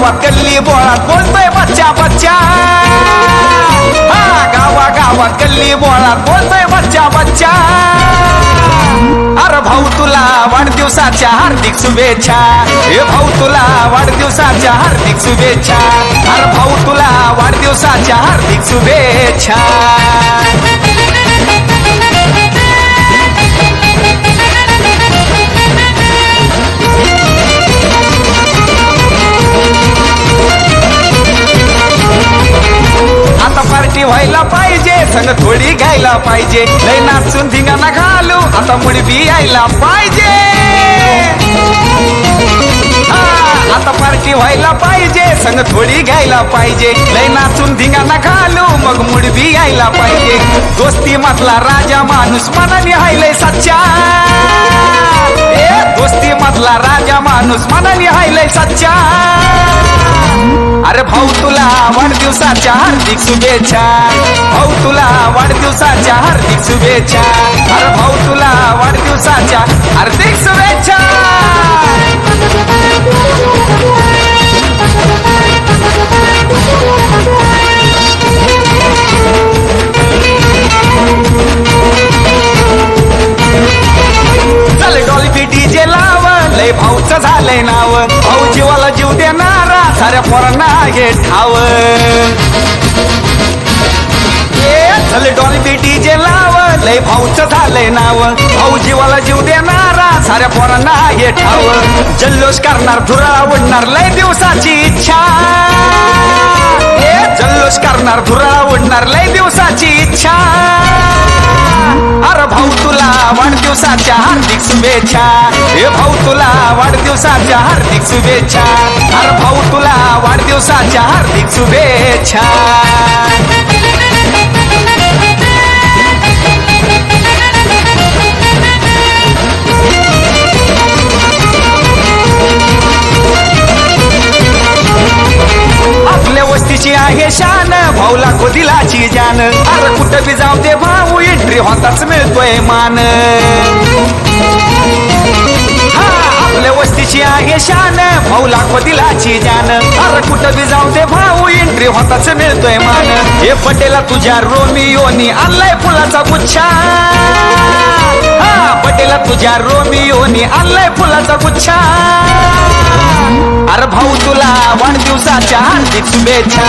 गावात गल्ली बोळात बोलतोय बच्चा बच्चा, गावात गल्ली बोळात बोलतोय बच्चा बच्चा। अरे भाऊ तुला वाढदिवसाच्या हार्दिक शुभेच्छा, हे भाऊ तुला वाढदिवसाच्या हार्दिक शुभेच्छा, अरे भाऊ तुला वाढदिवसाच्या हार्दिक शुभेच्छा। आता पार्टी व्हायला पाहिजे, संग थोडी घ्यायला पाहिजे, लय नाचून धिंगाणा घालू आता मुडी बी यायला पाहिजे। आता पार्टी व्हायला पाहिजे, संग थोडी घ्यायला पाहिजे, लय नाचून धिंगाणा घालू मग मुडी बी यायला पाहिजे। दोस्ती मधला राजा माणूस मनाने हायलय सच्चा, दोस्ती मधला राजा माणूस मनाने हायलय सच्चा। अरे भाऊ तुला वाढदिवसाच्या हार्दिक शुभेच्छा, भाऊ तुला वाढदिवसाच्या हार्दिक शुभेच्छा, अरे भाऊ तुला वाढदिवसाच्या हार्दिक शुभेच्छा। चल डॉल्बी डीजे लाव, लय भाऊचं झालंय नाव, भाऊ जीवाला जीव देणारा साऱ्या पोरांना घे ठाव। चल डॉल्बी डीजे लाव, लय भाऊचं झालंय नाव, भाऊ जीवाला जीव देणारा साऱ्या पोरांना घे ठाव। जल्लोष करणार धुरा उडणार लय दिवसाची इच्छा, जल्लोष करणार धुरा उडणार लय दिवसाची इच्छा। अरे भाऊ तुला वाढदिवसाच्या हार्दिक शुभेच्छा, हे भाऊ तुला वाढदिवसाच्या हार्दिक शुभेच्छा, अरे भाऊ तुला वाढदिवसाच्या हार्दिक शुभेच्छा। आपल्या वस्तीची आहे शान, भाऊला दिलाची जान, अरे कुठं बी जाऊ दे भाऊ एंट्री होताच मिळतोय मान। आपल्या वस्तीची आहे शान, भाऊला दिलाची जान, अरे कुठं बी जाऊ दे भाऊ एंट्री होताच मिळतोय मान। हे पटेला तुझ्या रोमियोनी आणलाय फुलाचा गुच्छा, पटेला तुझ्या रोमियोनी आणलाय फुलाचा गुच्छा। अरे भाऊ तुला वाढदिवसाच्या हार्दिक शुभेच्छा।